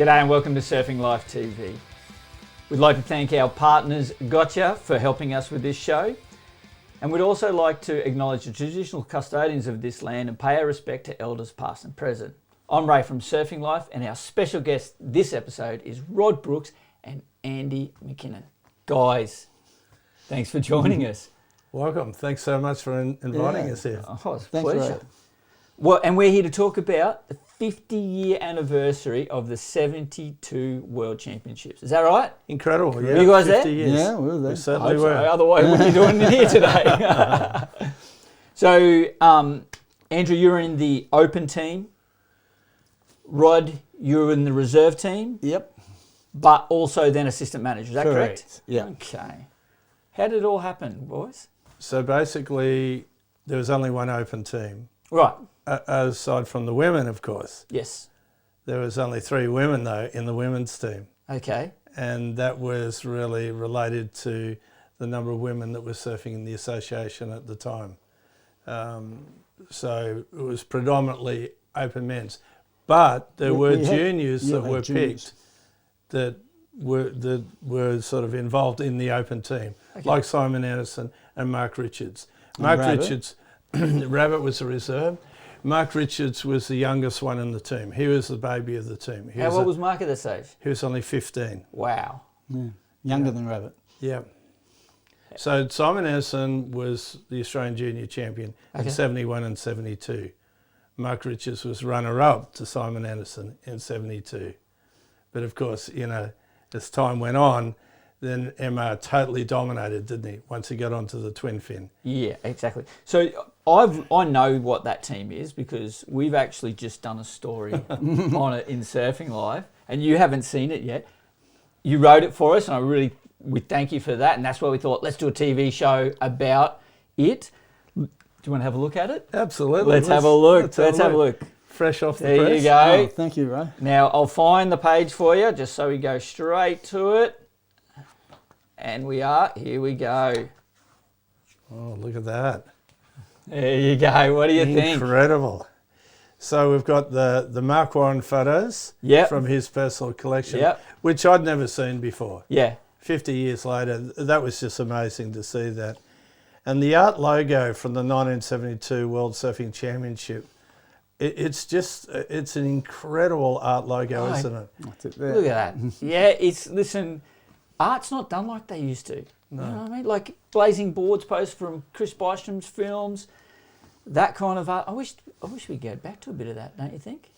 G'day and welcome to Surfing Life TV. We'd like to thank our partners Gotcha for helping us with this show. And we'd also like to acknowledge the traditional custodians of this land and pay our respect to elders past and present. I'm Ray from Surfing Life, and our special guest this episode is Rod Brooks and Andy McKinnon. Guys, thanks for joining us. Welcome. Thanks so much for inviting us here. Oh, it's a pleasure. Well, and we're here to talk about the 50-year anniversary of the 72 World Championships. Is that right? Incredible. Yeah. Were you guys there? Yeah, we were there. We certainly were. So. Otherwise, what are you doing in here today? So, Andrew, you're in the open team. Rod, you're in the reserve team. Yep. But also then assistant manager. Is that correct? Yeah. Okay. How did it all happen, boys? So basically, there was only one open team. Right. Aside from the women, of course. Yes. There was only 3 women, though, in the women's team. Okay. And that was really related to the number of women that were surfing in the association at the time. So it was predominantly open men's. But there were juniors that were picked that were sort of involved in the open team, like Simon Anderson and Mark Richards. Mark Richards, Rabbit was a reserve. Mark Richards was the youngest one in the team. He was the baby of the team. How old was Mark at this age? He was only 15. Wow. Yeah. Younger than Rabbit. Yeah. So Simon Anderson was the Australian junior champion in 71 and 72. Mark Richards was runner-up to Simon Anderson in 72. But of course, you know, as time went on, then MR totally dominated, didn't he, once he got onto the twin fin? Yeah, exactly. So I know what that team is because we've actually just done a story on it in Surfing Life, and you haven't seen it yet. You wrote it for us, and we thank you for that, and that's why we thought, let's do a TV show about it. Do you want to have a look at it? Absolutely. Let's have a look. Let's have a look. Fresh off the press. There you go. Oh, thank you, Ray. Now, I'll find the page for you, just so we go straight to it. And here we go. Oh, look at that. There you go. What do you think? Incredible. So we've got the Mark Warren photos from his personal collection, which I'd never seen before. Yeah. 50 years later, that was just amazing to see that. And the art logo from the 1972 World Surfing Championship, it's an incredible art logo, isn't it? Look at that. Yeah, listen, art's not done like they used to. No. You know what I mean? Like Blazing Boards post from Chris Bystrom's films, that kind of art. I wish we'd go back to a bit of that, don't you think?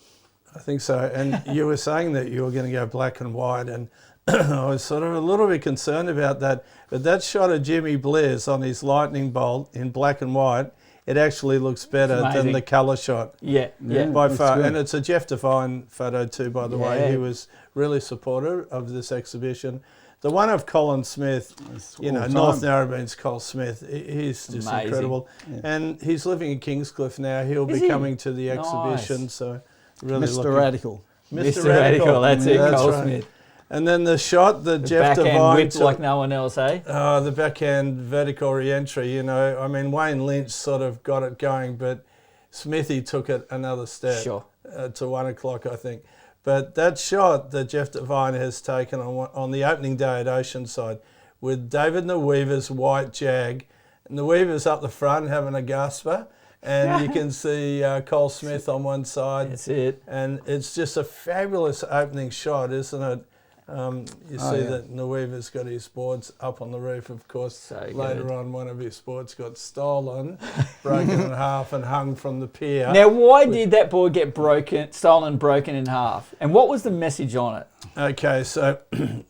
I think so. And you were saying that you were going to go black and white, and I was sort of a little bit concerned about that. But that shot of Jimmy Blair's on his lightning bolt in black and white, it actually looks better than the colour shot. Yeah. By far. Good. And it's a Jeff Devine photo too, by the way. He was really supportive of this exhibition. The one of Colin Smith, North Narrabeen's Col Smith, he's just incredible. Yeah. And he's living in Kingscliff now. He'll be coming to the exhibition. So really Mr. Radical. Mr. Radical, that's it, Col Smith. And then the shot that Jeff Devine backhand whip like no one else, eh? Oh, the backhand vertical re-entry, you know. I mean, Wayne Lynch sort of got it going, but Smithy took it another step to 1 o'clock, I think. But that shot that Jeff Devine has taken on the opening day at Oceanside with David Nweaver's white Jag, and Nweaver's up the front having a gasper, and you can see Col Smith on one side. That's it. And it's just a fabulous opening shot, isn't it? You see that Nweaver's got his boards up on the roof, of course. So later on, one of his boards got stolen, broken in half and hung from the pier. Now, why did that board get stolen, broken in half? And what was the message on it? Okay, so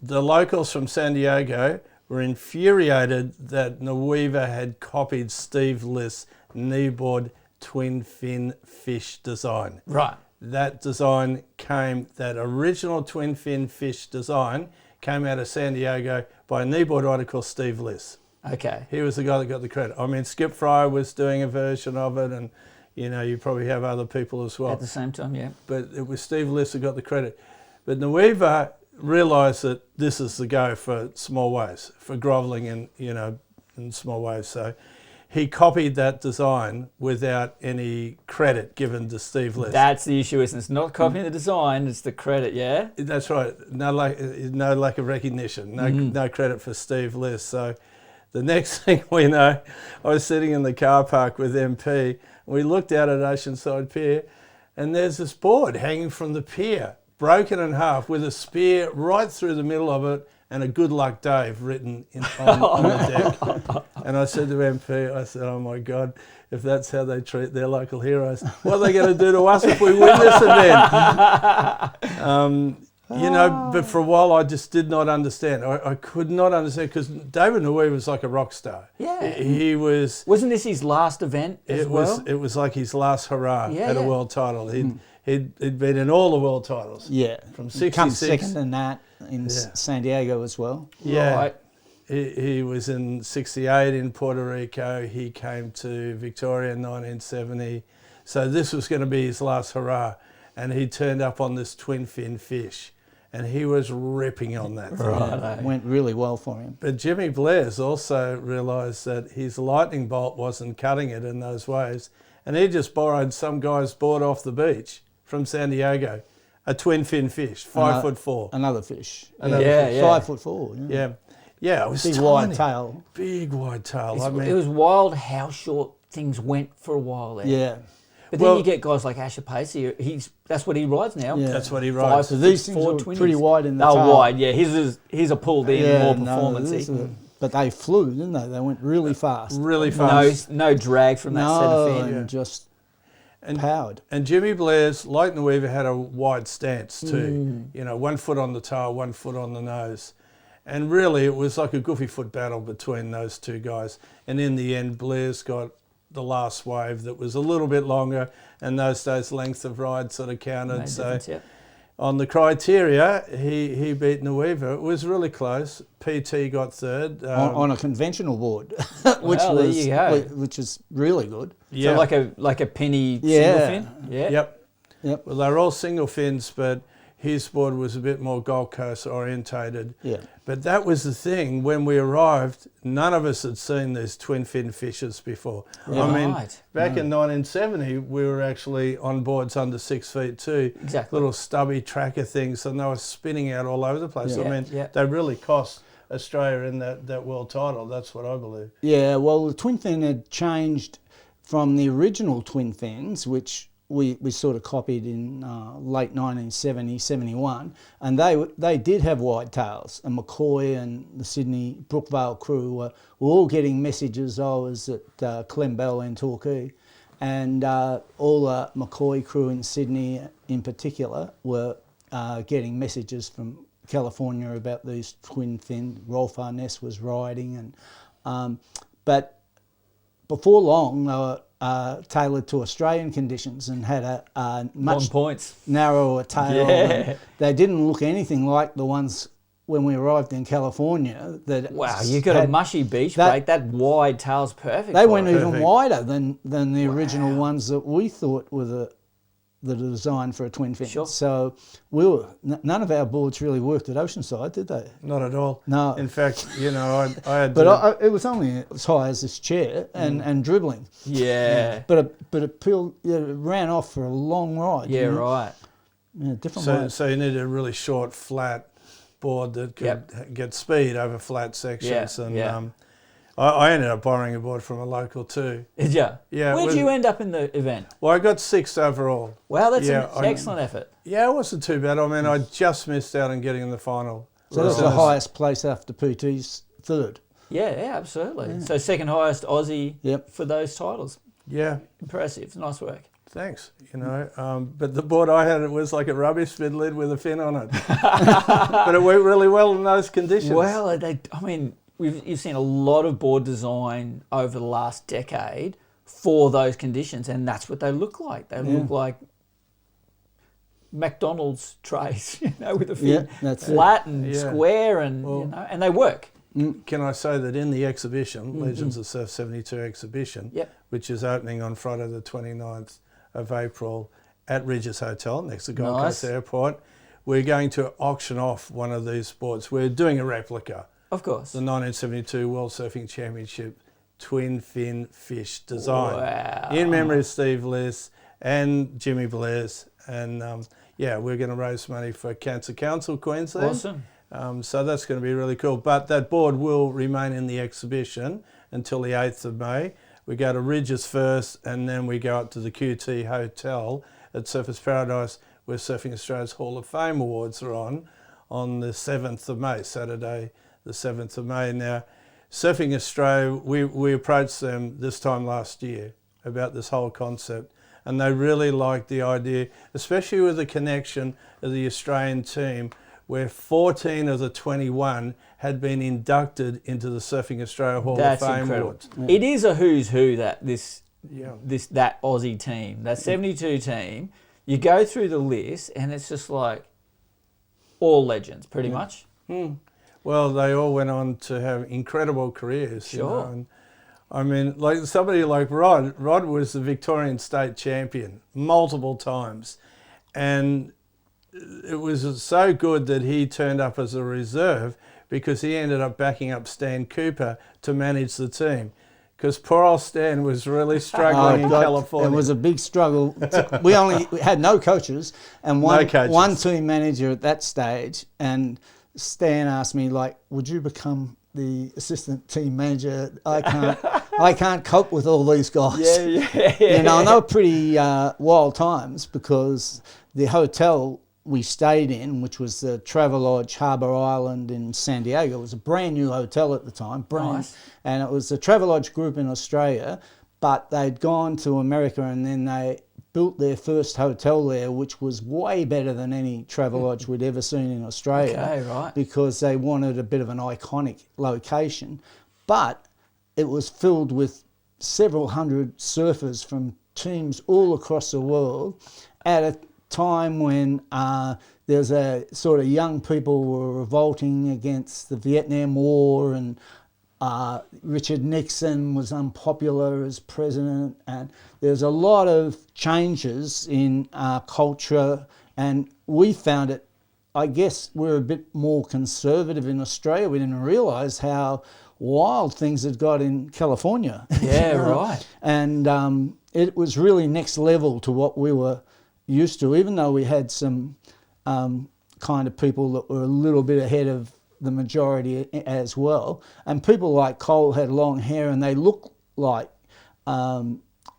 the locals from San Diego were infuriated that Nweaver had copied Steve List's kneeboard twin fin fish design. Right. That original twin fin fish design came out of San Diego by a kneeboard rider called Steve List. Okay. He was the guy that got the credit. I mean, Skip Fryer was doing a version of it, and you probably have other people as well. At the same time, yeah. But it was Steve List who got the credit. But Nweaver realised that this is the go for small waves, for grovelling in small waves. So he copied that design without any credit given to Steve List. That's the issue, isn't it? It's not copying the design, it's the credit, yeah? That's right. No lack of recognition. No credit for Steve List. So the next thing we know, I was sitting in the car park with MP. And we looked out at Oceanside Pier, and there's this board hanging from the pier, broken in half, with a spear right through the middle of it, and a "Good luck, Dave" written on the deck. And I said to MP, I said, "Oh my God, if that's how they treat their local heroes, what are they going to do to us if we win this event?" But for a while I just did not understand. I could not understand, because David Nui was like a rock star. Yeah. He was... Wasn't this his last event as well? It was like his last hurrah at a world title. He'd been in all the world titles. Yeah. From 66. Come second in that in San Diego as well. Yeah. Right. He was in 68 in Puerto Rico. He came to Victoria in 1970. So this was going to be his last hurrah. And he turned up on this twin fin fish. And he was ripping on that thing. Right. Went really well for him. But Jimmy Blair's also realised that his lightning bolt wasn't cutting it in those waves. And he just borrowed some guy's board off the beach from San Diego. A twin fin fish, 5'4". Another fish. Another fish. 5'4". Yeah. Yeah, it was big tiny. wide tail. Big wide tail. It was wild how short things went for a while there. Yeah. But then you get guys like Asher Pacey. That's what he rides now. Yeah. That's what he rides. So these things were pretty wide in the tail. Wide, yeah. His are pulled in, more performance-y. But they flew, didn't they? They went really fast. Really fast. No drag from that set of fin. And just powered. And Jimmy Blair's, like the Weaver, had a wide stance too. 1 foot on the tail, 1 foot on the nose. And really it was like a goofy foot battle between those two guys. And in the end, Blair's got the last wave that was a little bit longer, and those days length of ride sort of counted. On the criteria, he beat Nueva. It was really close. PT got third. On a conventional board, there you go. which is really good. Yeah. So like a penny single fin? Yeah. Yep. Well, they're all single fins, but his board was a bit more Gold Coast orientated. Yeah. But that was the thing. When we arrived, none of us had seen these twin fin fishes before. Yeah. I mean, back in 1970, we were actually on boards under 6 feet too. Exactly. Little stubby tracker things, and they were spinning out all over the place. Yeah. I mean, they really cost Australia in that world title. That's what I believe. Yeah, well, the twin fin had changed from the original twin fins, which we sort of copied in late 1970, 71, and they did have wide tails, and McCoy and the Sydney Brookvale crew were all getting messages. I was at Clembell in Torquay, and all the McCoy crew in Sydney in particular were getting messages from California about these twin fin. Rolf Arness was riding, and but before long they were tailored to Australian conditions and had a much narrower tail. Yeah. They didn't look anything like the ones when we arrived in California. Wow, you got a mushy beach break. That wide tail's perfect. They went even wider than the original ones that we thought were the design for a twin fin. Sure. So none of our boards really worked at Oceanside, did they? Not at all. No. In fact, I had. But it was only as high as this chair and dribbling. Yeah. But it peeled. It ran off for a long ride. Yeah, right. Yeah, different. So you needed a really short, flat board that could get speed over flat sections. I ended up borrowing a board from a local too. Did you? Yeah. Where did you end up in the event? Well, I got 6th overall. Wow, that's an excellent effort. Yeah, it wasn't too bad. I mean, I just missed out on getting in the final. So that's the highest place after PT's 3rd. Yeah, absolutely. Yeah. So second highest Aussie for those titles. Yeah. Impressive. Nice work. Thanks. But the board I had, it was like a rubbish spid lid with a fin on it. But it went really well in those conditions. Well, you've seen a lot of board design over the last decade for those conditions, and that's what they look like. They look like McDonald's trays, with a fin flat and square, and and they work. Can I say that in the exhibition, Legends of Surf 72 exhibition, which is opening on Friday the 29th of April at Regis Hotel next to Gold Coast Airport, we're going to auction off one of these boards. We're doing a replica. Of course. The 1972 World Surfing Championship twin fin fish design. Wow. In memory of Steve Liss and Jimmy Blair's. And we're going to raise money for Cancer Council Queensland. Awesome. So that's going to be really cool. But that board will remain in the exhibition until the 8th of May. We go to Ridges first, and then we go up to the QT Hotel at Surfers Paradise, where Surfing Australia's Hall of Fame Awards are on the 7th of May, Saturday the 7th of May. Now, Surfing Australia, we approached them this time last year about this whole concept, and they really liked the idea, especially with the connection of the Australian team, where 14 of the 21 had been inducted into the Surfing Australia Hall of Fame Awards. Yeah. It is a who's who, that Aussie team, that 72 team. You go through the list and it's just like all legends, pretty much. Well, they all went on to have incredible careers. Sure. You know? And I mean, like somebody like Rod. Rod was the Victorian state champion multiple times, and it was so good that he turned up as a reserve because he ended up backing up Stan Cooper to manage the team. Because poor old Stan was really struggling in California. It was a big struggle. We had no coaches and one team manager at that stage. And Stan asked me, like, would you become the assistant team manager? I can't cope with all these guys. Yeah. You know, and they were pretty wild times because the hotel we stayed in, which was the Travelodge Harbour Island in San Diego. It was a brand new hotel at the time, Nice. And it was the Travelodge group in Australia, but they'd gone to America and then they built their first hotel there, which was way better than any Travelodge we'd ever seen in Australia. Okay, right. Because they wanted a bit of an iconic location. But it was filled with several hundred surfers from teams all across the world at a time when there's a sort of young people were revolting against the Vietnam War, and Richard Nixon was unpopular as president, and there's a lot of changes in culture, and we found it, I guess we're a bit more conservative in Australia. We didn't realise how wild things had got in California. Yeah, right. And it was really next level to what we were used to, even though we had some kind of people that were a little bit ahead of the majority as well. And people like Cole had long hair and they looked like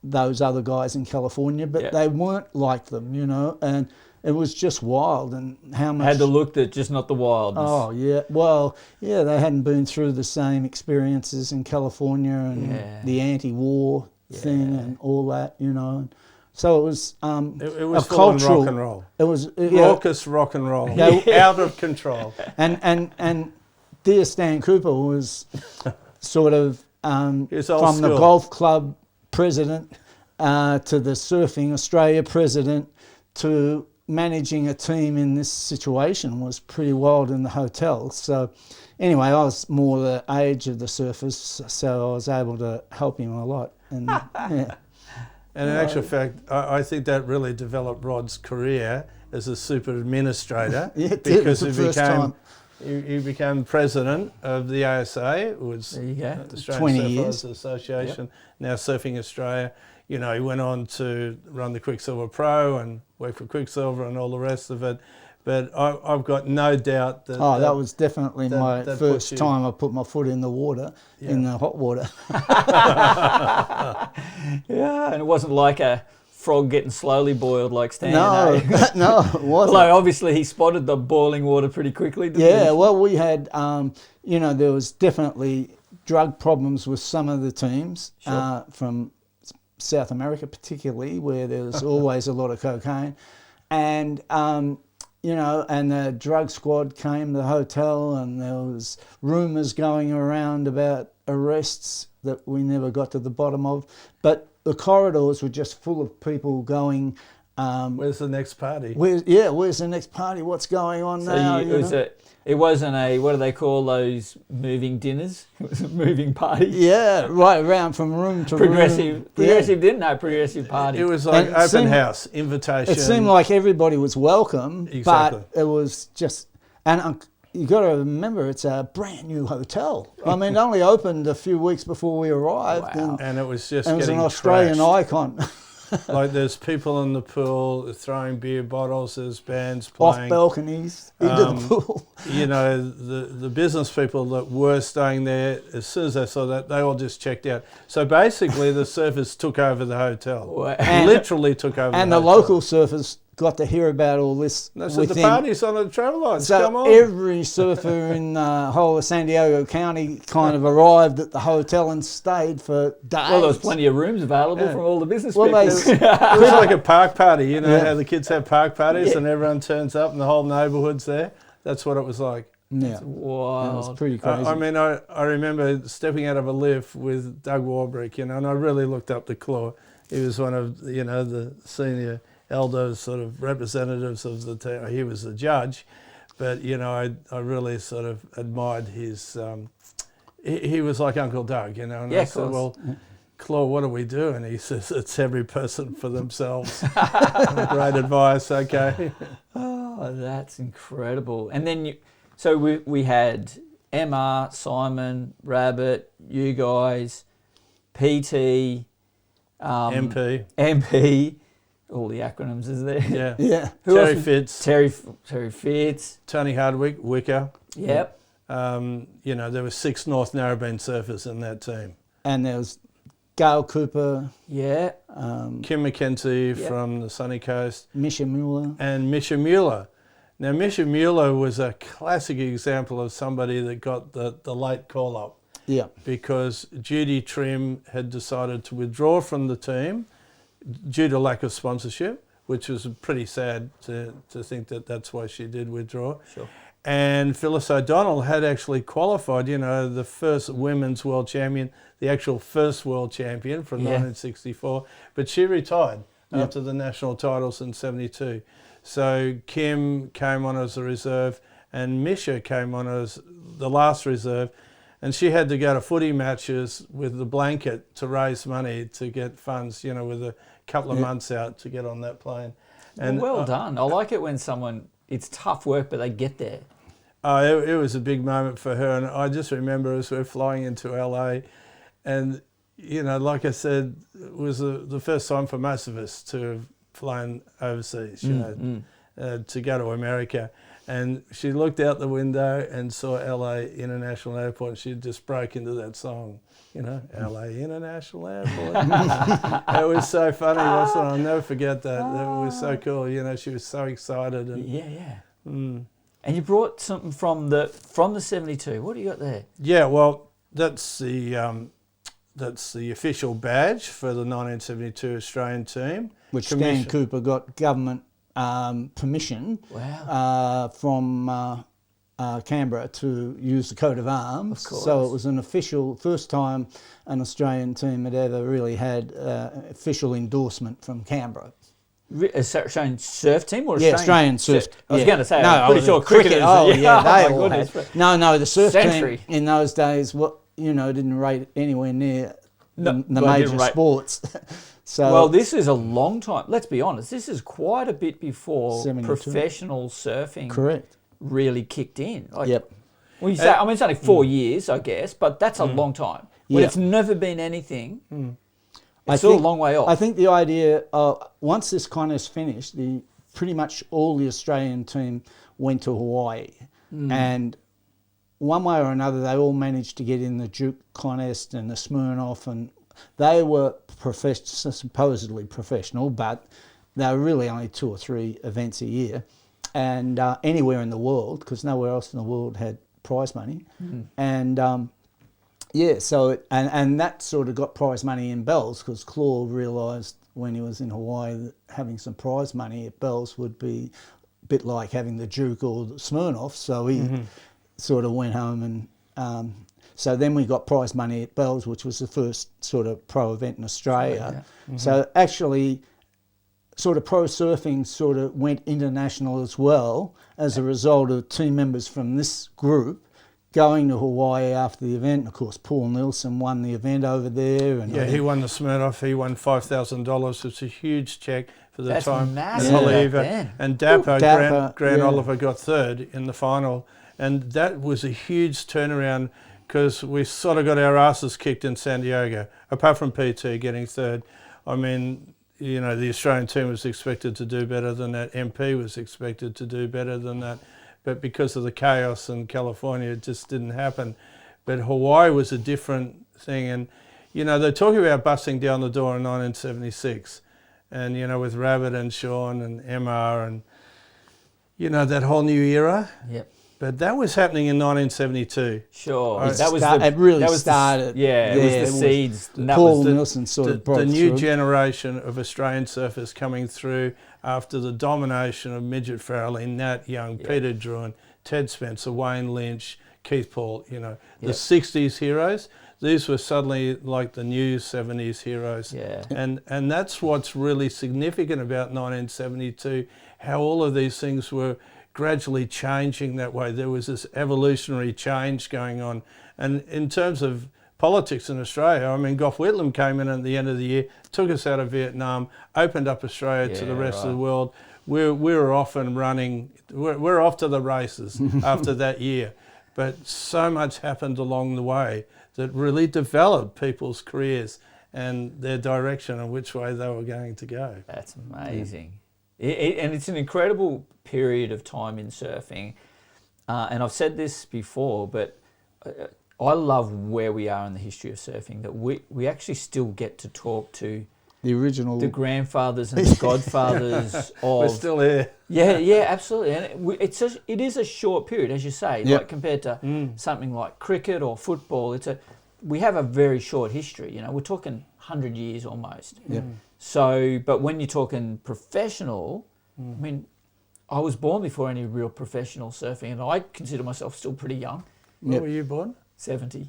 those other guys in California, but they weren't like them, you know, and it was just wild. And how much... Had the look, that just not the wildness. Oh, yeah. Well, yeah, they hadn't been through the same experiences in California and the anti-war thing and all that, you know. So it was it was a full on cultural rock and roll. It was raucous rock and roll, out of control. And dear Stan Cooper was sort of from school. the golf club president to the Surfing Australia president to managing a team in this situation was pretty wild in the hotel. So anyway, I was more the age of the surfers, so I was able to help him a lot. And And in actual fact, I think that really developed Rod's career as a super administrator because he became president of the ASA, was the Australian Surfers Association, now Surfing Australia. You know, he went on to run the Quicksilver Pro and work for Quicksilver and all the rest of it. But I've got no doubt that... that was definitely my first time I put my foot in the water, in the hot water. Yeah, and it wasn't like a frog getting slowly boiled like Stan. No, it wasn't. Although obviously he spotted the boiling water pretty quickly, didn't he? Well, we had, there was definitely drug problems with some of the teams from South America particularly, where there was always a lot of cocaine. And... and the drug squad came to the hotel and there was rumours going around about arrests that we never got to the bottom of. But the corridors were just full of people going... where's the next party? Where's the next party? What's going on now? It wasn't a, what do they call those moving dinners? It was a moving party. Yeah, right around from room to room. Progressive party. It was like open house, invitation. It seemed like everybody was welcome, Exactly. but it was just, and you got to remember it's a brand new hotel. I mean, it only opened a few weeks before we arrived. Wow. And it was just and it was getting an Australian trashed. icon. Like there's people in the pool throwing beer bottles, there's bands playing. Off balconies, into the pool. You know, the business people that were staying there, as soon as they saw that, they all just checked out. So basically the surfers took over the hotel. Wow. Literally took over And the the hotel. local surfers got to hear about all this. They said, the party's on the travel lines, So come on. every surfer in the whole of San Diego County kind of arrived at the hotel and stayed for days. Well, there was plenty of rooms available from all the business people. It was like a park party, you know how the kids have park parties and everyone turns up and the whole neighbourhood's there? That's what it was like. Yeah, Wow. it was pretty crazy. I mean, I remember stepping out of a lift with Doug Warbrick, you know, and I really looked up to Claw. He was one of, you know, the senior elder sort of representatives of the town. He was the judge, but, you know, I really sort of admired his, he was like Uncle Doug, you know, and I said, well, Claw, what do we do? And he says, it's every person for themselves. Great advice, okay. Oh, that's incredible. And then, so we had Emma, Simon, Rabbit, you guys, PT, MP, all the acronyms is there. Yeah. Yeah. Terry Fitz. Terry Fitz. Tony Hardwick, Wicker. Yep. You know, there were 6 North Narrabeen surfers in that team. And there was Gail Cooper. Yeah. Kim McKenzie from the Sunny Coast. Misha Mueller. And Misha Mueller. Now, Misha Mueller was a classic example of somebody that got the late call-up. Yeah. Because Judy Trim had decided to withdraw from the team due to lack of sponsorship, which was pretty sad to think that that's why she did withdraw. Sure. And Phyllis O'Donnell had actually qualified, you know, the first women's world champion, the actual first world champion from 1964, but she retired after the national titles in 72. So Kim came on as a reserve and Misha came on as the last reserve, and she had to go to footy matches with the blanket to raise money to get funds, you know, with a couple of months out to get on that plane. And well done. I like it when someone, it's tough work, but they get there. It was a big moment for her, and I just remember as we were flying into LA, and, you know, like I said, it was the first time for most of us to have flown overseas, you know, to go to America. And she looked out the window and saw LA International Airport, and she just broke into that song, you know, LA International Airport. It was so funny, wasn't it? I'll never forget that. It was so cool, you know, she was so excited. And, Yeah. And you brought something from the 72. What do you got there? Yeah, well, that's the official badge for the 1972 Australian team. Which Stan Cooper got government permission from Canberra to use the coat of arms. Of course. So it was an official, first time an Australian team had ever really had official endorsement from Canberra. Australian surf team or Australian surf? I was going to say, no, I'm pretty sure cricketers. Oh yeah, they oh all my had. goodness. No, the surf Century. team in those days, didn't rate anywhere near the well, major sports. So well, this is a long time. Let's be honest. This is quite a bit before 72. professional surfing correct. really kicked in. Like, Yep. Well, you say, I mean, it's only 4 years, I guess, but that's a long time. When Yeah. it's never been anything, I it's still a think- long way off. I think the idea, once this contest finished, pretty much all the Australian team went to Hawaii. And one way or another, they all managed to get in the Duke contest and the Smirnoff, and they were supposedly professional, but they were really only 2 or 3 events a year, and anywhere in the world, because nowhere else in the world had prize money. And so and that sort of got prize money in Bells, because Claw realised when he was in Hawaii that having some prize money at Bells would be a bit like having the Duke or the Smirnoff, so he sort of went home and so then we got prize money at Bells, which was the first sort of pro event in Australia. So actually sort of pro surfing sort of went international as well as a result of team members from this group going to Hawaii after the event. And of course, Paul Nielsen won the event over there. And he won the Smirnoff. He won $5,000. It's a huge check for the time. Massive And back Oliver then. and Dapper, Dapper, Grant yeah. Oliver got 3rd in the final. And that was a huge turnaround because we sort of got our asses kicked in San Diego, apart from PT getting third. I mean, you know, the Australian team was expected to do better than that. MP was expected to do better than that. But because of the chaos in California, it just didn't happen. But Hawaii was a different thing. And, you know, they're talking about busting down the door in 1976. And, you know, with Rabbit and Sean and MR and, you know, that whole new era. Yep. But that was happening in 1972. Sure. Right. That was it really started. It was the seeds. Paul Nilsson sort of broke the new through. generation of Australian surfers coming through after the domination of Midget Farrelly, Nat Young, Peter Druin, Ted Spencer, Wayne Lynch, Keith Paul, you know, the 60s heroes. These were suddenly like the new 70s heroes. Yeah. And that's what's really significant about 1972, how all of these things were gradually changing that way. There was this evolutionary change going on. And in terms of politics in Australia, I mean, Gough Whitlam came in at the end of the year, took us out of Vietnam, opened up Australia to the rest of the world. We're off and running. We're off to the races after that year. But so much happened along the way that really developed people's careers and their direction and which way they were going to go. That's amazing. And it's an incredible period of time in surfing. And I've said this before, but I love where we are in the history of surfing, that we actually still get to talk to the grandfathers and the godfathers of... We're still here. Yeah, absolutely. And it is a short period, as you say, like compared to something like cricket or football. We have a very short history. You know, we're talking 100 years almost. Yeah. So, but when you're talking professional, I mean, I was born before any real professional surfing, and I consider myself still pretty young. When were you born? 70.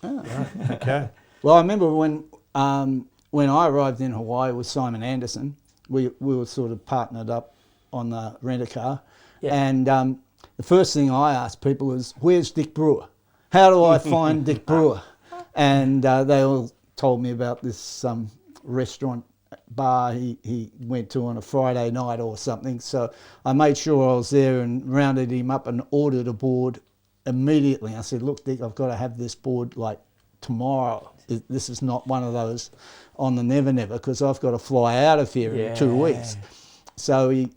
Oh. Right. Okay. Well, I remember when I arrived in Hawaii with Simon Anderson, we were sort of partnered up on the rent-a-car. Yeah. And the first thing I asked people was, where's Dick Brewer? How do I find Dick Brewer? And they all told me about this restaurant bar he went to on a Friday night or something. So I made sure I was there and rounded him up and ordered a board immediately. I said, look, Dick, I've got to have this board like tomorrow. This is not one of those on the Never Never, because I've got to fly out of here in 2 weeks. So he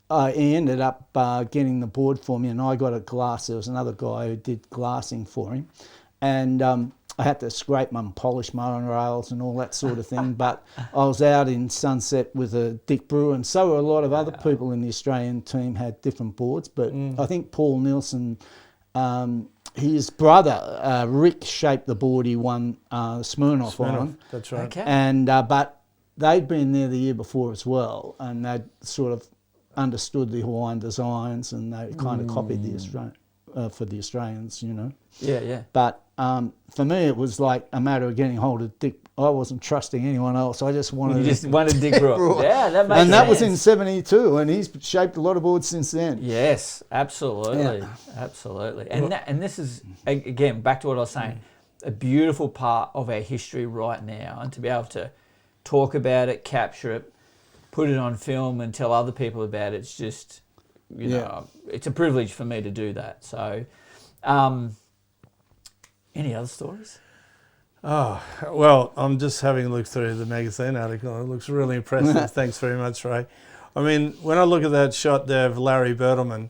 ended up getting the board for me, and I got a glass. There was another guy who did glassing for him. And I had to scrape them and polish monorails and all that sort of thing. But I was out in Sunset with a Dick Brewer, and so were a lot of other people in the Australian team had different boards. But I think Paul Nilsson, his brother Rick shaped the board he won Smirnoff on. That's right. Okay. And but they'd been there the year before as well, and they'd sort of understood the Hawaiian designs, and they kind of copied the Australian for the Australians, you know. Yeah. But for me, it was like a matter of getting hold of Dick. I wasn't trusting anyone else. I just wanted. Dick Brewer. Yeah, that makes sense. And that was in '72, and he's shaped a lot of boards since then. Yes, absolutely, absolutely. And this is again back to what I was saying, a beautiful part of our history right now, and to be able to talk about it, capture it, put it on film, and tell other people about it. It's just, you know, it's a privilege for me to do that. So, any other stories? Oh, well, I'm just having a look through the magazine article. It looks really impressive. Thanks very much, Ray. I mean, when I look at that shot there of Larry Bertelman,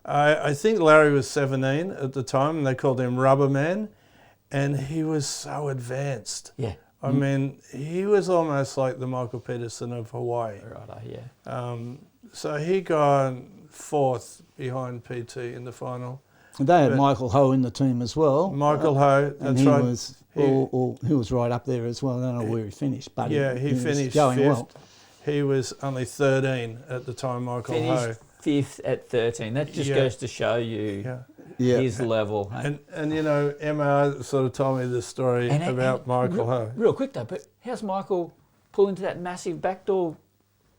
I think Larry was 17 at the time, and they called him Rubber Man, and he was so advanced. Yeah. I mean, he was almost like the Michael Peterson of Hawaii. Right, yeah. So he got fourth behind PT in the final. And they had Michael Ho in the team as well. Michael Ho, that's right. He was right up there as well. I don't know where he finished, but he finished going fifth. well. He was only 13 at the time, Michael Ho. Fifth at 13. That just goes to show you his level. And you know, Emma sort of told me this story about Michael Ho. Real quick though, but how's Michael pull into that massive backdoor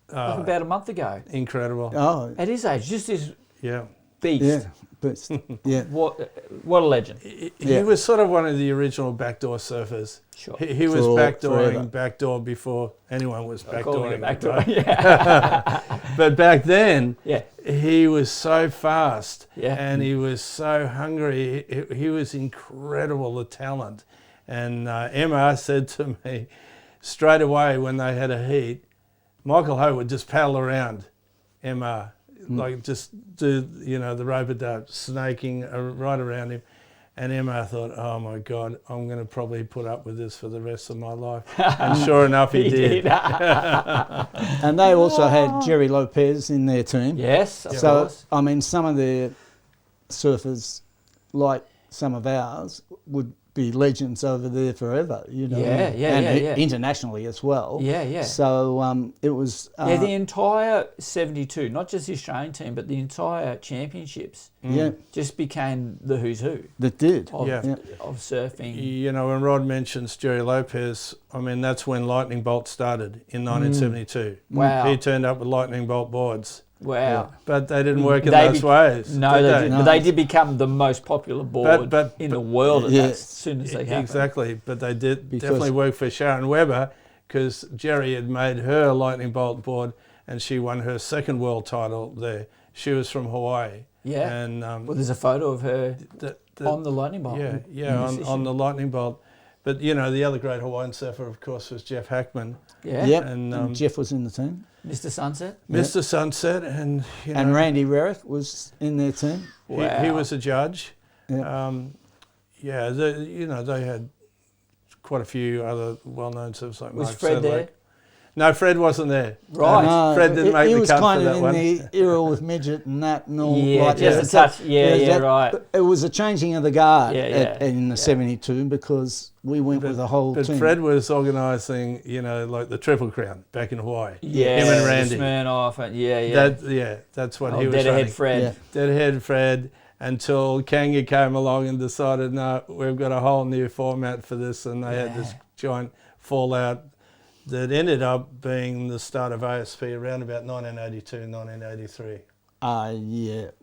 about a month ago? Incredible. Oh, At his age, just his... Yeah. beast. Yeah, beast. Yeah. What a legend. He was sort of one of the original backdoor surfers. Sure. He was backdooring backdoor before anyone was backdooring. Backdoor. Right? Yeah. But back then, Yeah. he was so fast Yeah. and he was so hungry. He was incredible, the talent. And Emma said to me straight away when they had a heat, Michael Ho would just paddle around Emma, like just do, the rope-a-dope, snaking right around him. And Emma thought, oh my God, I'm going to probably put up with this for the rest of my life. And sure enough, he did. And they also had Jerry Lopez in their team. Yes, of So, course. I mean, some of the surfers, like some of ours, would be legends over there forever, and internationally as well. Yeah, yeah. So it was... the entire 72, not just the Australian team, but the entire championships just became the who's who. That did. Of surfing. When Rod mentions Jerry Lopez, I mean, that's when Lightning Bolt started in 1972. Wow. He turned up with Lightning Bolt boards. Wow. Yeah. But they didn't work in those ways. No, they didn't. But they did become the most popular board in the world as soon as they happened. Exactly. But they did definitely work for Sharon Weber because Jerry had made her Lightning Bolt board and she won her second world title there. She was from Hawaii. Yeah. And there's a photo of her on the Lightning Bolt. On the Lightning Bolt. But, the other great Hawaiian surfer, of course, was Jeff Hackman. Yeah. Yep. And Jeff was in the team. Mr. Sunset? Mr. Sunset. And, and Randy Rerick was in their team. Wow. He was a judge. Yep. They had quite a few other well-known surfers like was Mark Fred Sedlake. there? No, Fred wasn't there. Right. No, Fred didn't make the cut for that one. He was kind of in the era with midget and that and all like just that. a touch. Right. It was a changing of the guard in the 72 because we went with the whole team. But Fred was organising, like the Triple Crown back in Hawaii. Yeah. Him and Randy. Smirnoff. That's what he was Deadhead running. Fred. Yeah. Deadhead Fred. Until Kanga came along and decided, no, we've got a whole new format for this, and they had this giant fallout that ended up being the start of ASP around about 1982, 1983.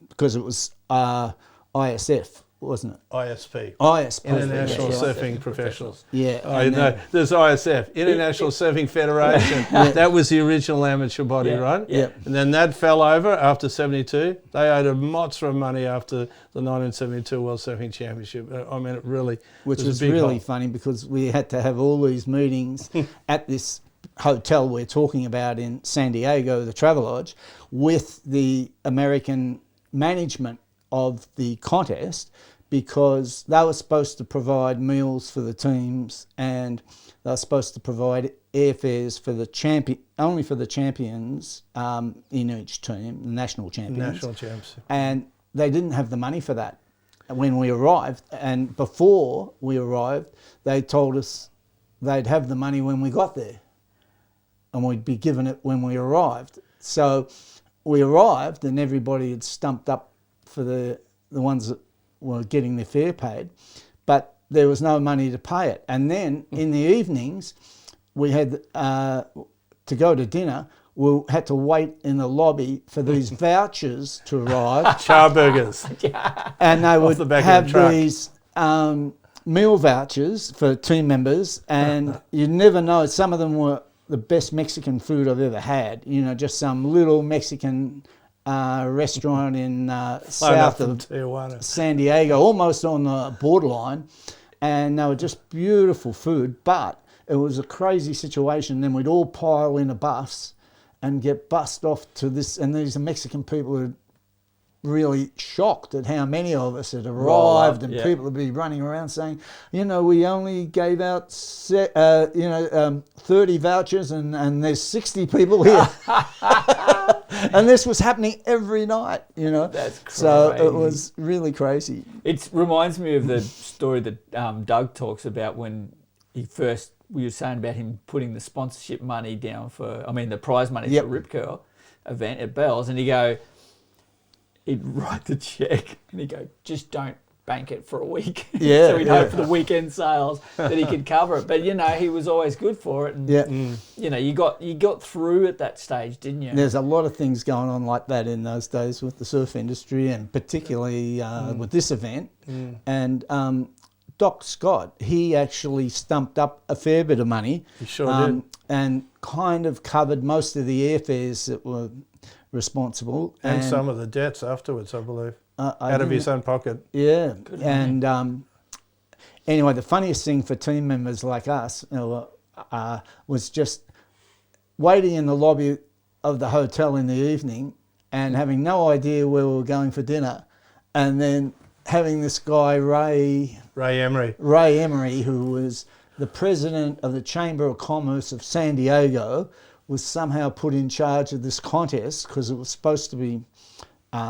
Because it was ISF, wasn't it? ISP. ISP. International Surfing Professionals. Yeah. There's ISF, International Surfing Federation. That was the original amateur body, right? Yeah. And then that fell over after 72. They owed a monster of money after the 1972 World Surfing Championship. I mean, it really Which was really funny because we had to have all these meetings at this hotel we're talking about in San Diego, the Travelodge, with the American management of the contest because they were supposed to provide meals for the teams and they were supposed to provide airfares for the only for the champions in each team, the national champions. National champs. And they didn't have the money for that when we arrived. And before we arrived, they told us they'd have the money when we got there and we'd be given it when we arrived. So we arrived and everybody had stumped up for the ones that were getting their fare paid, but there was no money to pay it. And then in the evenings, we had to go to dinner. We had to wait in the lobby for these vouchers to arrive. Charburgers. And they would have the these meal vouchers for team members, and you never know. Some of them were the best Mexican food I've ever had. Just some little Mexican restaurant in south of Tijuana. San Diego, almost on the borderline, and they were just beautiful food, but it was a crazy situation. Then we'd all pile in a bus and get bussed off to this, and these are Mexican people who really shocked at how many of us had arrived, and people would be running around saying, we only gave out 30 vouchers and there's 60 people here. And this was happening every night, That's crazy. So it was really crazy. It reminds me of the story that Doug talks about when we were saying about him putting the sponsorship money down the prize money for Rip Curl event at Bell's, and he'd write the check and he'd go, just don't bank it for a week. Yeah, So he'd hope for the weekend sales that he could cover it. But, he was always good for it. And, you got through at that stage, didn't you? There's a lot of things going on like that in those days with the surf industry, and particularly with this event. And Doc Scott, he actually stumped up a fair bit of money. He sure did. And kind of covered most of the airfares that were responsible. And some of the debts afterwards, I believe, out of his own pocket. Yeah. Good and anyway, the funniest thing for team members like us was just waiting in the lobby of the hotel in the evening and having no idea where we were going for dinner, and then having this guy, Ray Emery, who was the president of the Chamber of Commerce of San Diego, was somehow put in charge of this contest because it was supposed to be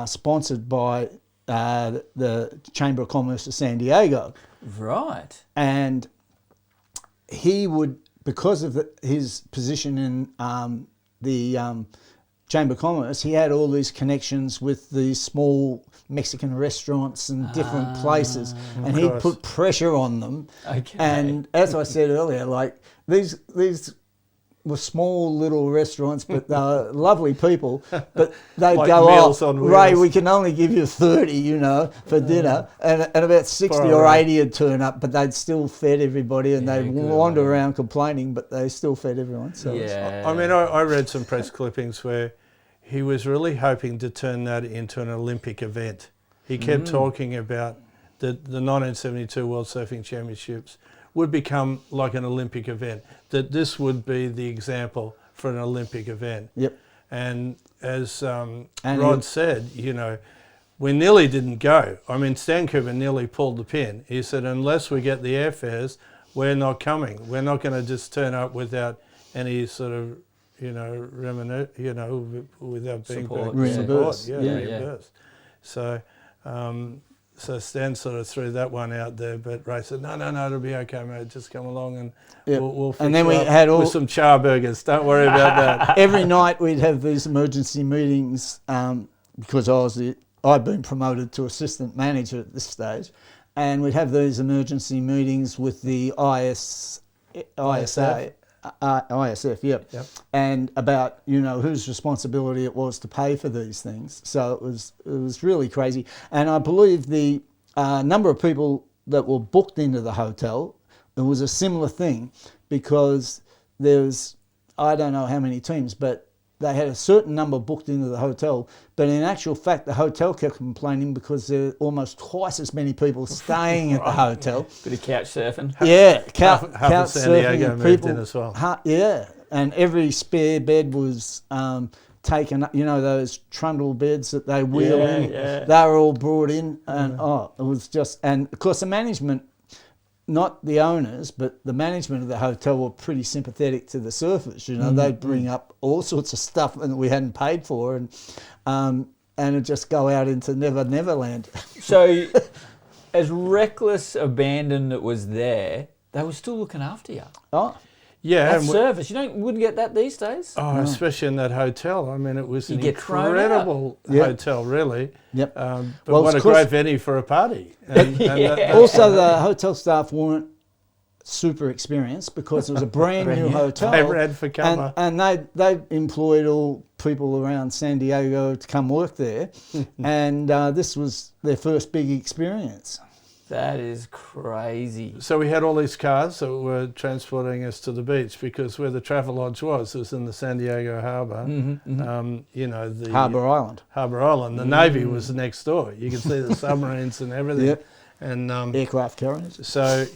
sponsored by the Chamber of Commerce of San Diego. Right. And he would, because of his position in the Chamber of Commerce, he had all these connections with these small Mexican restaurants and different places, and he'd put pressure on them. Okay. And as I said earlier, like these were small little restaurants, but they were lovely people. But they'd like go, Meals on Wheels. Ray, we can only give you 30, for dinner, and about 60 or 80 would turn up, but they'd still fed everybody, and they'd wander around complaining, but they still fed everyone. So I mean, I read some press clippings where he was really hoping to turn that into an Olympic event. He kept talking about the 1972 World Surfing Championships would become like an Olympic event, that this would be the example for an Olympic event. Yep. And as Rod said, we nearly didn't go. I mean, Stan Cooper nearly pulled the pin. He said, unless we get the airfares, we're not coming. We're not going to just turn up without any sort of without being reimbursed. Reimbursed. So, so Stan sort of threw that one out there, but Ray said, no, it'll be okay, mate. Just come along and we'll fix and then you we up had with some char burgers. Don't worry about that. Every night we'd have these emergency meetings because I'd been promoted to assistant manager at this stage, and we'd have these emergency meetings with the ISF, yep. And about whose responsibility it was to pay for these things. So it was really crazy. And I believe the number of people that were booked into the hotel, it was a similar thing, because there's I don't know how many teams, but they had a certain number booked into the hotel, but in actual fact, the hotel kept complaining because there were almost twice as many people staying at the hotel. Bit of couch surfing. Yeah, half of San Diego moved in as well. And every spare bed was taken up. Those trundle beds that they wheel in. Yeah. They were all brought in, and it was just. And of course, the management, not the owners, but the management of the hotel were pretty sympathetic to the surfers. They'd bring up all sorts of stuff that we hadn't paid for, and it'd just go out into Neverland. So, as reckless abandon that was there, they were still looking after you. Oh, yeah, that's service. Wouldn't get that these days. Oh, no. Especially in that hotel. I mean, it was an incredible hotel, really. Yep. But what a great venue for a party. And also, the hotel staff weren't super experienced because it was a brand new hotel. They ran for cover. And they employed all people around San Diego to come work there. And this was their first big experience. That is crazy. So we had all these cars that were transporting us to the beach, because where the Travelodge was in the San Diego Harbour. The Harbour Island. Harbour Island. The Navy was next door. You could see the submarines and everything. Yep. And aircraft carriers. So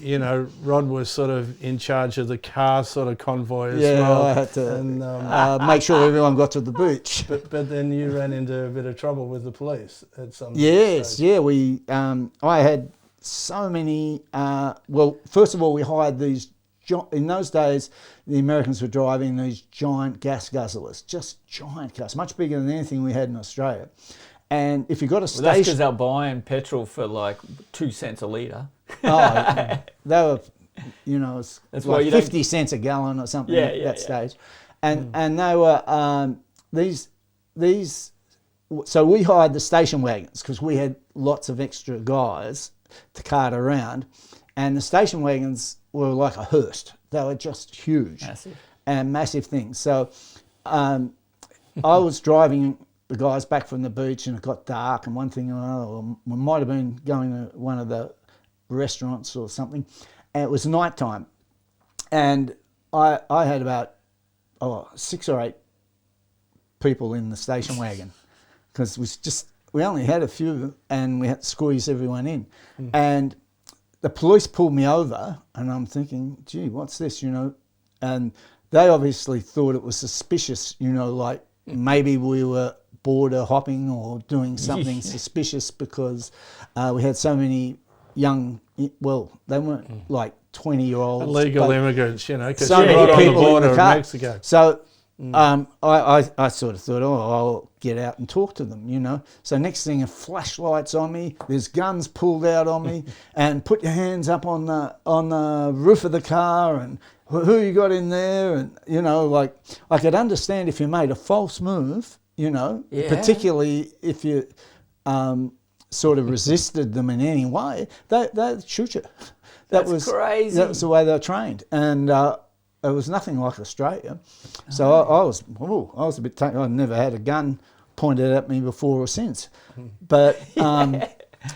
Rod was sort of in charge of the car sort of convoy as well. Yeah, I had to make sure everyone got to the beach. But then you ran into a bit of trouble with the police at some Yes, stage. yeah. I had so many. First of all, we hired these. In those days, the Americans were driving these giant gas guzzlers, just giant cars, much bigger than anything we had in Australia. And if you got a station, that's because they're buying petrol for like 2 cents a litre. Oh, they were, it's like 50 cents a gallon or something at that stage. And they were these. So we hired the station wagons because we had lots of extra guys. to cart around. And the station wagons were like a hearse. They were just huge. Massive. And massive things. So I was driving the guys back from the beach, and it got dark, and one thing or another, we might have been going to one of the restaurants or something, and it was nighttime. And I had about 6 or 8 people in the station wagon, because we only had a few, and we had to squeeze everyone in. And the police pulled me over, and I'm thinking, gee, what's this, And they obviously thought it was suspicious, like maybe we were border hopping or doing something suspicious, because we had so many young, well, they weren't like 20-year-olds. Illegal immigrants, because so you're many right on the people border in of the car. Mexico. So I sort of thought, I'll get out and talk to them, So next thing, flashlights on me, there's guns pulled out on me, and put your hands up on the roof of the car, and who you got in there, and like I could understand if you made a false move, particularly if you sort of resisted them in any way, they'd shoot you. That's crazy. That was the way they were trained, and it was nothing like Australia. So I was a bit taken. I'd never had a gun pointed at me before or since, but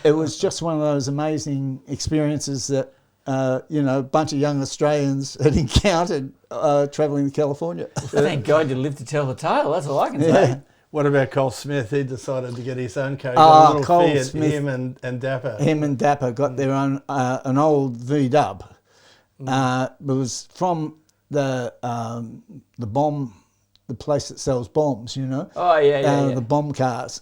it was just one of those amazing experiences that a bunch of young Australians had encountered travelling to California. Thank God you lived to tell the tale. That's all I can say. What about Cole Smith? He decided to get his own car. Cole Smith, him and Dapper. Him and Dapper got their own an old V-dub. It was from the bomb, the place that sells bombs. Oh yeah. The bomb cars.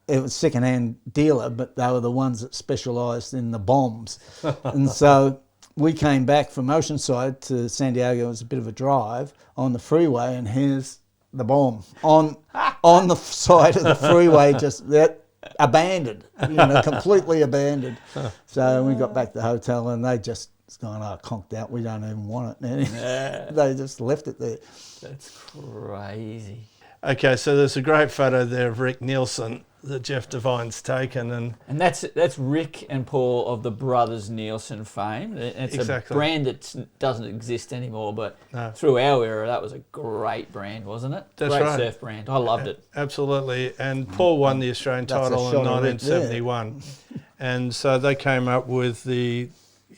It was second-hand dealer, but they were the ones that specialised in the bombs. And so we came back from Oceanside to San Diego. It was a bit of a drive on the freeway, and here's the bomb on the side of the freeway, just abandoned, completely abandoned. So we got back to the hotel, and they just gone, conked out. We don't even want it. And they just left it there. That's crazy. Okay, so there's a great photo there of Rick Nielsen that Jeff Devine's taken, and that's Rick and Paul of the Brothers Nielsen fame. It's exactly. A brand that doesn't exist anymore, but through our era, that was a great brand, wasn't it? That's great right. Surf brand. I loved it. Absolutely. And Paul won the Australian title in 1971, and so they came up with the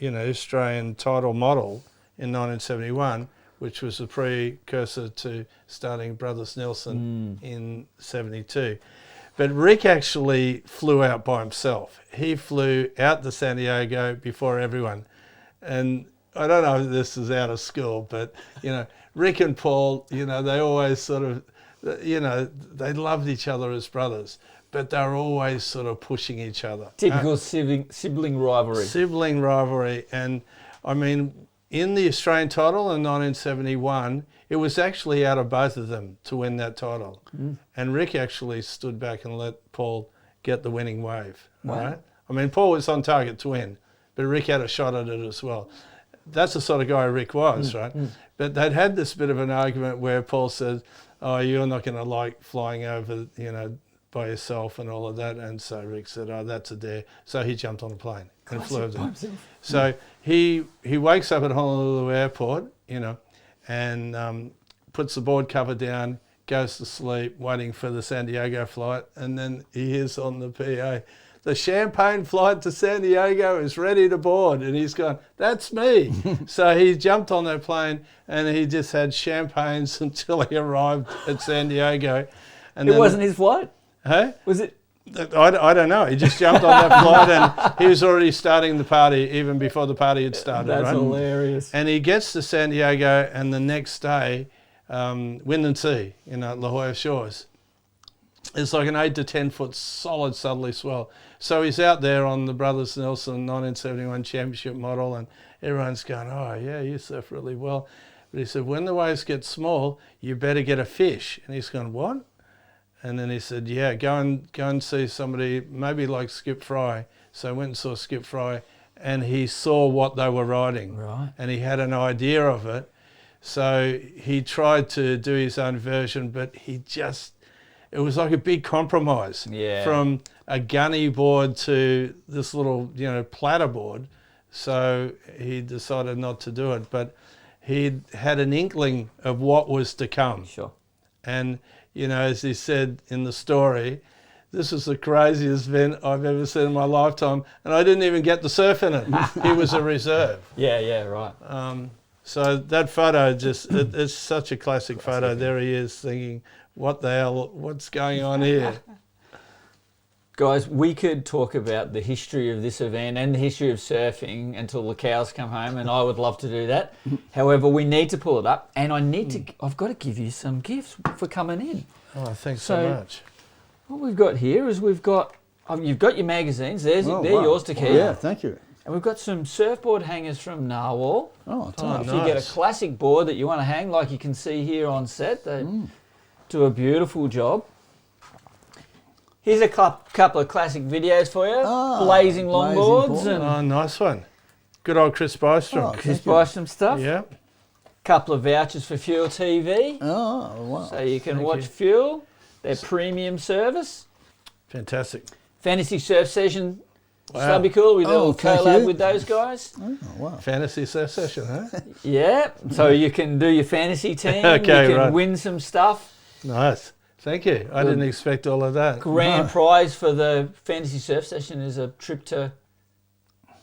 Australian title model in 1971. Which was a precursor to starting Brothers Nielsen in 72. But Rick actually flew out by himself. He flew out to San Diego before everyone. And I don't know if this is out of school, but, Rick and Paul, they always sort of, they loved each other as brothers, but they were always sort of pushing each other. Typical sibling rivalry. Sibling rivalry. And, I mean, in the Australian title in 1971, it was actually out of both of them to win that title. And Rick actually stood back and let Paul get the winning wave. Wow. Right? I mean, Paul was on target to win, but Rick had a shot at it as well. That's the sort of guy Rick was, right? But they'd had this bit of an argument where Paul said, oh, you're not going to like flying over, by yourself and all of that. And so Rick said, oh, that's a dare. So he jumped on a plane and flew over there. So he wakes up at Honolulu Airport, and puts the board cover down, goes to sleep, waiting for the San Diego flight, and then he hears on the PA, the champagne flight to San Diego is ready to board. And he's gone, that's me. So he jumped on that plane, and he just had champagnes until he arrived at San Diego. And it wasn't his flight? Hey? Was it? I don't know. He just jumped on that flight, and he was already starting the party even before the party had started. That's right? hilarious. And he gets to San Diego, and the next day, wind and sea, at La Jolla Shores. It's like an 8 to 10 foot solid southerly swell. So he's out there on the Brothers Nielsen 1971 championship model, and everyone's going, oh yeah, you surf really well. But he said, when the waves get small, you better get a fish. And he's gone, what? And then he said, yeah, go and see somebody, maybe like Skip Fry. So I went and saw Skip Fry, and he saw what they were riding. Right. And he had an idea of it. So he tried to do his own version, but he just, it was like a big compromise. Yeah. From a gunny board to this little, platter board. So he decided not to do it, but he had an inkling of what was to come. Sure. And, as he said in the story, this is the craziest event I've ever seen in my lifetime, and I didn't even get to surf in it. It was a reserve. Yeah, right. So that photo it's such a classic photo. There he is thinking, what the hell, what's going on here? Guys, we could talk about the history of this event and the history of surfing until the cows come home, and I would love to do that. However, we need to pull it up, and I've got to give you some gifts for coming in. Oh, thanks so much. What we've got here is you've got your magazines. They're yours to keep. Yeah, thank you. And we've got some surfboard hangers from Narwhal. Oh, nice. If you get a classic board that you want to hang, like you can see here on set, they do a beautiful job. Here's a couple of classic videos for you. Blazing longboards. Nice one. Good old Chris Bystrom. Chris Bystrom stuff. Yeah. Couple of vouchers for Fuel TV. Oh, wow. So you can watch Fuel. Their premium service. Fantastic. Fantasy Surf Session. Wow. That'd be cool. We do a thank collab you. with those guys. Oh, wow. Fantasy surf session, huh? Yeah. So you can do your fantasy team. Okay, you can right. win some stuff. Nice. Thank you. I didn't expect all of that. Grand prize for the Fantasy Surf Session is a trip to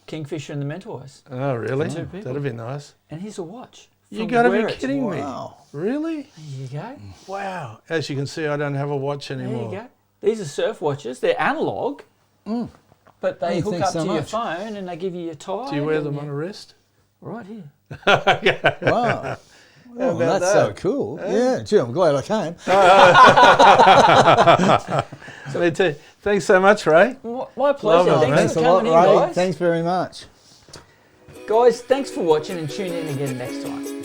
Kingfisher and the Mentawais. Oh, really? For 2 people. That'd be nice. And here's a watch. You got to Wear be It. kidding me. Wow. Really? There you go. Wow. As you can see, I don't have a watch anymore. There you go. These are surf watches. They're analog, but they hook thanks up so to your much. phone and they give you your tie. Do you wear them on a wrist? Right here. Wow. Oh, about that's that? so cool. Yeah, gee, I'm glad I came. So me too. Thanks so much, Ray. My pleasure. Lovely, Thanks Thanks for a lot, coming in, Ray. guys. Thanks very much. Guys, thanks for watching and tune in again next time.